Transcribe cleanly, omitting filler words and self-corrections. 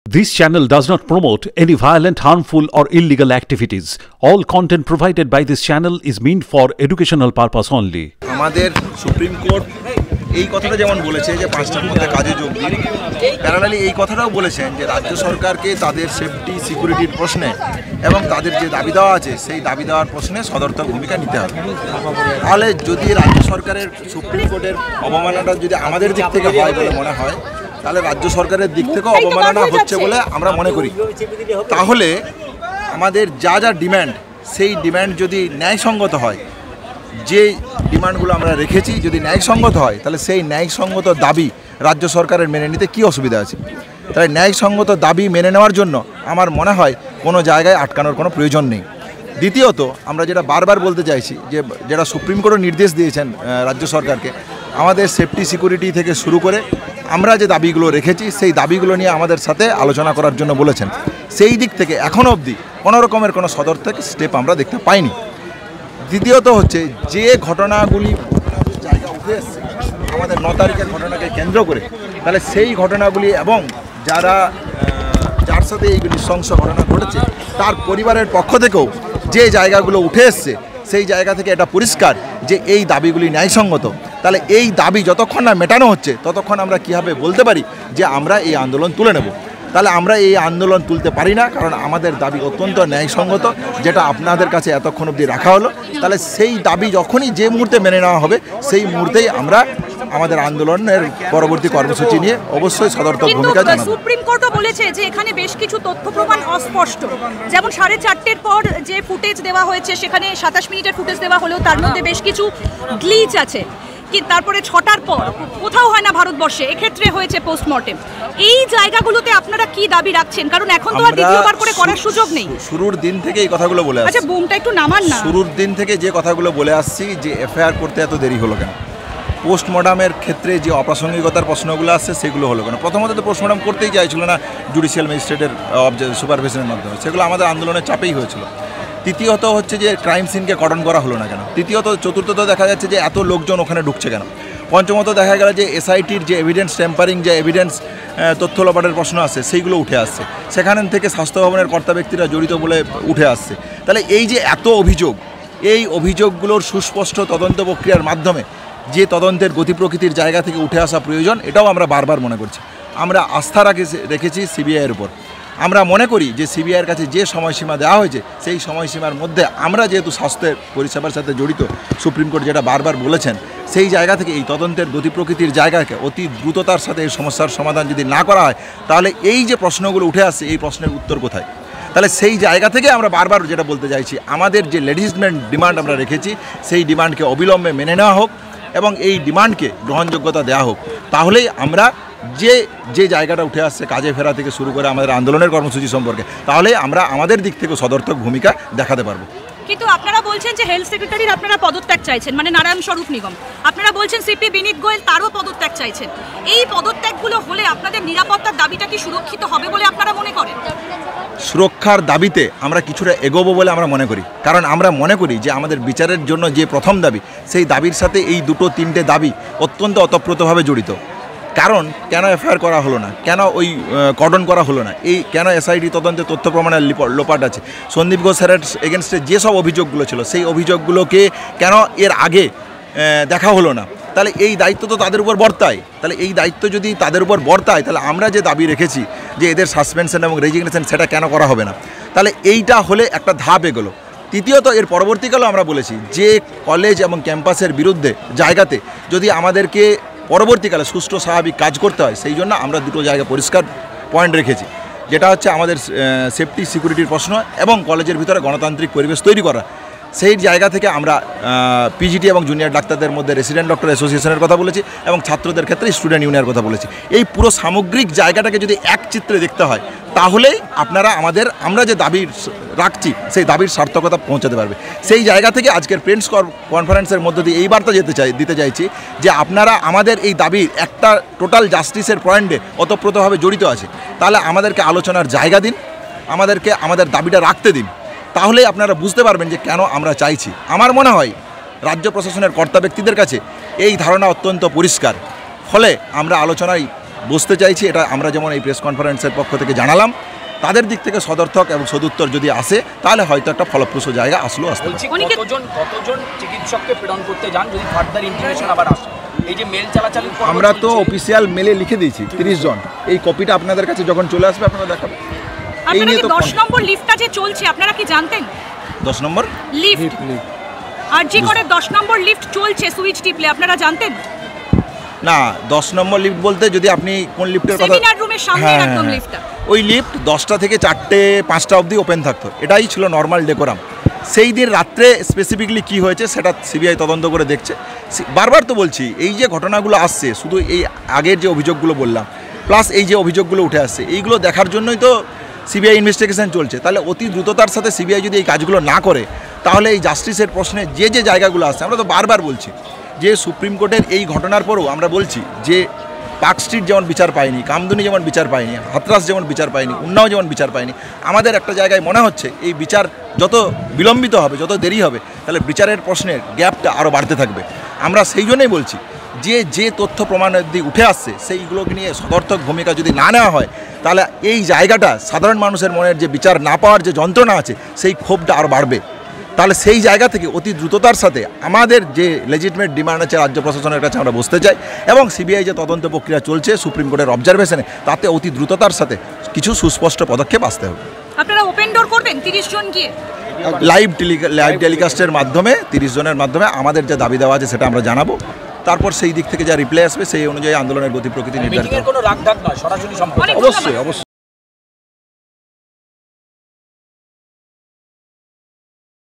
This channel does not promote any violent, harmful or illegal activities. All content provided by this channel is meant for educational purpose only. আমাদের supreme court এই কথাটা যেমন বলেছে যে 5টার মধ্যে কাজে যোগ দিন, প্যারালালি এই কথাটাও বলেছেন যে রাজ্য সরকারকে তাদের সেফটি সিকিউরিটির প্রশ্নে এবং তাদের যে দাবি দেওয়া আছে সেই দাবি দেওয়ার প্রশ্নে সদর্থক ভূমিকা নিতে হবে। তাহলে যদি রাজ্য সরকারের সুপ্রিম কোর্টের অবমাননাটা যদি আমাদের দিক থেকে হয় বলে মনে হয়, তাহলে রাজ্য সরকারের দিক থেকেও অবমাননা হচ্ছে বলে আমরা মনে করি। তাহলে আমাদের যা যা ডিম্যান্ড, সেই ডিম্যান্ড যদি ন্যায়সঙ্গত হয়, যে ডিমান্ডগুলো আমরা রেখেছি যদি ন্যায়সঙ্গত হয়, তাহলে সেই ন্যায়সঙ্গত দাবি রাজ্য সরকারের মেনে নিতে কী অসুবিধা আছে? তাই ন্যায়সঙ্গত দাবি মেনে নেওয়ার জন্য আমার মনে হয় কোনো জায়গায় আটকানোর কোনো প্রয়োজন নেই। দ্বিতীয়ত, আমরা যেটা বারবার বলতে চাইছি যে যেটা সুপ্রিম কোর্টও নির্দেশ দিয়েছেন রাজ্য সরকারকে, আমাদের সেফটি সিকিউরিটি থেকে শুরু করে আমরা যে দাবিগুলো রেখেছি সেই দাবিগুলো নিয়ে আমাদের সাথে আলোচনা করার জন্য বলেছেন। সেই দিক থেকে এখনও অবধি কোনো রকমের কোনো সদর্থক স্টেপ আমরা দেখতে পাইনি। দ্বিতীয়ত হচ্ছে, যে ঘটনাগুলি জায়গা উঠে এসছে আমাদের 9 তারিখের ঘটনাকে কেন্দ্র করে, তাহলে সেই ঘটনাগুলি এবং যার সাথে এই নৃশংস ঘটনা ঘটেছে তার পরিবারের পক্ষ থেকেও যে জায়গাগুলো উঠে এসছে সেই জায়গা থেকে এটা পরিষ্কার যে এই দাবিগুলি ন্যায়সঙ্গত। তাহলে এই দাবি যতক্ষণ না মেটানো হচ্ছে ততক্ষণ আমরা কীভাবে বলতে পারি যে আমরা এই আন্দোলন তুলে নেব? তাহলে আমরা এই আন্দোলন তুলতে পারি না, কারণ আমাদের দাবি অত্যন্ত ন্যায়সঙ্গত, যেটা আপনাদের কাছে এতক্ষণ অবধি রাখা হলো। তাহলে সেই দাবি যখনই যে মুহূর্তে মেনে নেওয়া হবে সেই মুহূর্তেই আমরা আমাদের আন্দোলনের পরবর্তী কর্মসূচি নিয়ে অবশ্যই সদর্থক ভূমিকা জানাবো। সুপ্রিম কোর্টও বলেছে যে এখানে বেশ কিছু তথ্য প্রমাণ অস্পষ্ট, যেমন 4:30-এর পর যে ফুটেজ দেওয়া হয়েছে সেখানে 27 মিনিটের ফুটেজ দেওয়া হলেও তার মধ্যে বেশ কিছু গ্লিচ আছে। তারপরে 6টার পর কোথাও হয় না ভারতবর্ষে, এক্ষেত্রে হয়েছে পোস্টমর্টেম। এই জায়গাগুলোতে আপনারা কি দাবি রাখছেন? কারণ এখন তো আর দ্বিতীয়বার করে করার সুযোগ নেই। শুরুর দিন থেকে এই কথাগুলো বলে আসছি। আচ্ছা, বোমটা একটু নামান না। শুরুর দিন থেকে যে কথাগুলো বলে আসছি যে এফআইআর করতে এত দেরি হলো কেন, পোস্টমর্টমের ক্ষেত্রে যে অপ্রাসঙ্গিকতার প্রশ্নগুলো আসছে সেগুলো হলো কেন। প্রথমত তো পোস্টমর্টম করতেই চাইছিল না জুডিশিয়াল ম্যাজিস্ট্রেটের সুপারভিশনের মাধ্যমে, সেগুলো আমাদের আন্দোলনের চাপেই হয়েছিল। তৃতীয়ত হচ্ছে যে ক্রাইম সিনকে কর্ডন করা হলো না কেন। চতুর্থত দেখা যাচ্ছে যে এত লোকজন ওখানে ঢুকছে কেন। পঞ্চমত দেখা গেল যে এসআইটির যে এভিডেন্স ট্যাম্পারিং, যে এভিডেন্স তথ্য লোপাটের প্রশ্ন আসছে সেইগুলো উঠে আসছে, সেখান থেকে স্বাস্থ্য ভবনের কর্তা ব্যক্তিরা জড়িত বলে উঠে আসছে। তাহলে এই যে এত অভিযোগ, এই অভিযোগগুলোর সুস্পষ্ট তদন্ত প্রক্রিয়ার মাধ্যমে যে তদন্তের গতি প্রকৃতির জায়গা থেকে উঠে আসা প্রয়োজন, এটাও আমরা বারবার মনে করছি। আমরা আস্থা রেখেছি সিবিআইয়ের উপর। আমরা মনে করি যে সিবিআইয়ের কাছে যে সময়সীমা দেওয়া হয়েছে সেই সময়সীমার মধ্যে আমরা যেহেতু স্বাস্থ্যের পরিষেবার সাথে জড়িত, সুপ্রিম কোর্ট যেটা বারবার বলেছেন, সেই জায়গা থেকে এই তদন্তের গতি প্রকৃতির জায়গাকে অতি দ্রুততার সাথে এই সমস্যার সমাধান যদি না করা হয়, তাহলে এই যে প্রশ্নগুলো উঠে আসছে এই প্রশ্নের উত্তর কোথায়? তাহলে সেই জায়গা থেকে আমরা বারবার যেটা বলতে চাইছি, আমাদের যে লেজিসলেটিভ ডিমান্ড আমরা রেখেছি সেই ডিমান্ডকে অবিলম্বে মেনে নেওয়া হোক এবং এই ডিমান্ডকে গ্রহণযোগ্যতা দেওয়া হোক। তাহলেই আমরা যে জায়গাটা উঠে আসছে কাজে ফেরা থেকে শুরু করে আমাদের আন্দোলনের কর্মসূচি সম্পর্কে, তাহলে আমরা আমাদের দিক থেকে সদর্থক ভূমিকা দেখাতে পারবো। কিন্তু আপনারা বলছেন যে হেলথ সেক্রেটারির আপনারা পদত্যাগ চাইছেন, মানে নারায়ণ স্বরূপ নিগম। আপনারা বলছেন সিপি বিনীত গোয়েল তারও পদত্যাগ চাইছেন। এই পদত্যাগগুলো হলে আপনাদের নিরাপত্তার দাবিটা কি সুরক্ষিত হবে বলে আপনারা মনে করেন? সুরক্ষার দাবিতে আমরা কিছুটা এগোবো বলে আমরা মনে করি, কারণ আমরা মনে করি যে আমাদের বিচারের জন্য যে প্রথম দাবি, সেই দাবির সাথে এই 2-3টে দাবি অত্যন্ত ওতপ্রোতভাবে জড়িত। কারণ কেন এফআইআর করা হলো না, কেন ওই কর্ডন করা হলো না, এই কেন এসআইটি তদন্তে তথ্য প্রমাণের লোপাট আছে, সন্দীপ ঘোষ স্যারের এগেনস্টে যেসব অভিযোগগুলো ছিল সেই অভিযোগগুলোকে কেন এর আগে দেখা হলো না, তাহলে এই দায়িত্ব তো তাদের উপর বর্তায়। তাহলে এই দায়িত্ব যদি তাদের উপর বর্তায়, তাহলে আমরা যে দাবি রেখেছি যে এদের সাসপেনশন এবং রেজিগনেশন, সেটা কেন করা হবে না? তাহলে এইটা হলে একটা ধাপ এগোলো। তৃতীয়ত, এর পরবর্তীকালেও আমরা বলেছি যে কলেজ এবং ক্যাম্পাসের বিরুদ্ধে জায়গাতে যদি আমাদেরকে পরবর্তীকালে সুষ্ঠু স্বাভাবিক কাজ করতে হয়, সেই জন্য আমরা দুটো জায়গা পরিষ্কার পয়েন্ট রেখেছি, যেটা হচ্ছে আমাদের সেফটি সিকিউরিটির প্রশ্ন এবং কলেজের ভিতরে গণতান্ত্রিক পরিবেশ তৈরি করা। সেই জায়গা থেকে আমরা পিজিটি এবং জুনিয়র ডাক্তারদের মধ্যে রেসিডেন্ট ডক্টর অ্যাসোসিয়েশনের কথা বলেছি এবং ছাত্রদের ক্ষেত্রে স্টুডেন্ট ইউনিয়নের কথা বলেছি। এই পুরো সামগ্রিক জায়গাটাকে যদি এক চিত্রে দেখতে হয়, তাহলেই আপনারা আমরা যে দাবি রাখছি সেই দাবির সার্থকতা পৌঁছাতে পারবে। সেই জায়গা থেকে আজকের প্রেস কনফারেন্সের মধ্য দিয়ে এই বার্তা দিতে চাইছি যে আপনারা আমাদের এই দাবির একটা টোটাল জাস্টিসের পয়েন্টে ওতপ্রোতভাবে জড়িত আছে, তাহলে আমাদেরকে আলোচনার জায়গা দিন, আমাদেরকে আমাদের দাবিটা রাখতে দিন, তাহলেই আপনারা বুঝতে পারবেন যে কেন আমরা চাইছি। আমার মনে হয় রাজ্য প্রশাসনের কর্তা ব্যক্তিদের কাছে এই ধারণা অত্যন্ত পরিষ্কার, ফলে আমরা আলোচনায় বুঝতে চাইছি, এটা আমরা যেমন এই প্রেস কনফারেন্সের পক্ষ থেকে জানালাম, তাদের দিক থেকে সদর্থক এবং সদুত্তর যদি আসে তাহলে হয়তো একটা ফলপ্রসূ জায়গা আসলো আসতে পারে। কতজন চিকিৎসককে প্রেরণ করতে যান যদি ফার্দার ইনফরমেশন আবার আসে? এই যে মেল চালাচালি আমরা তো অফিসিয়াল মেলে লিখে দিয়েছি 30 জন, এই কপিটা আপনাদের কাছে যখন চলে আসবে আপনারা দেখাবেন। এই নিয়ে তো 10 নম্বর লিফটটা যে চলছে আপনারা কি জানতেন? 10 নম্বর লিফট আর জি করে 10 নম্বর লিফট চলছে সুইচ টিপলে আপনারা জানতেন না? 10 নম্বর লিফট বলতে যদি আপনি কোন লিফটের কথা, সেমিনার রুমের সামনে একদম লিফটটা, ওই লিফট 10টা থেকে 4টে 5টা অবধি ওপেন থাকতো, এটাই ছিল নর্মাল ডেকোরাম। সেই দিন রাত্রে স্পেসিফিকলি কি হয়েছে সেটা সিবিআই তদন্ত করে দেখছে। বারবার তো বলছি এই যে ঘটনাগুলো আসছে, শুধু এই আগের যে অভিযোগগুলো বললাম প্লাস এই যে অভিযোগগুলো উঠে আসছে, এইগুলো দেখার জন্যই তো সিবিআই ইনভেস্টিগেশন চলছে। তাহলে অতি দ্রুততার সাথে সিবিআই যদি এই কাজগুলো না করে তাহলে এই জাস্টিসের প্রশ্নে যে যে জায়গাগুলো আসছে, আমরা তো বারবার বলছি যে সুপ্রিম কোর্টের এই ঘটনার পরেও আমরা বলছি যে পার্ক স্ট্রিট যেমন বিচার পায়নি, কামদুনি যেমন বিচার পায়নি, হাতরাস যেমন বিচার পায়নি, উন্নাও যেমন বিচার পায়নি, আমাদের একটা জায়গায় মনে হচ্ছে এই বিচার যত বিলম্বিত হবে, যত দেরি হবে, তাহলে বিচারের প্রশ্নের গ্যাপটা আরও বাড়তে থাকবে। আমরা সেই জন্যই বলছি যে যে তথ্য প্রমাণের দিক উঠে আসছে সেইগুলোকে নিয়ে সদর্থক ভূমিকা যদি না নেওয়া হয় তাহলে এই জায়গাটা সাধারণ মানুষের মনের যে বিচার না পাওয়ার যে যন্ত্রণা আছে সেই ক্ষোভটা আরও বাড়বে। তাহলে সেই জায়গা থেকে অতি দ্রুততার সাথে আমাদের যে লেজিটিমেট ডিমান্ড আছে রাজ্য প্রশাসনের কাছে আমরা বসতে চাই, এবং সিবিআই যে তদন্ত প্রক্রিয়া চলছে সুপ্রিম কোর্টের অবজারভেশনে, তাতে অতি দ্রুততার সাথে কিছু সুস্পষ্ট পদক্ষেপ আসতে হবে। আপনারা ওপেন ডোর করবেন 30 জন গিয়ে লাইভ টেলিকাস্টের মাধ্যমে 30 জনের মাধ্যমে আমাদের যে দাবি দেওয়া আছে সেটা আমরা জানাবো, তারপর সেই দিক থেকে যা রিপ্লাই আসবে সেই অনুযায়ী আন্দোলনের গতি প্রকৃতি নির্ধারিত হবে। কোনো রাগ ঢাক নয়, সরাসরি সম্পর্ক। অবশ্যই অবশ্যই।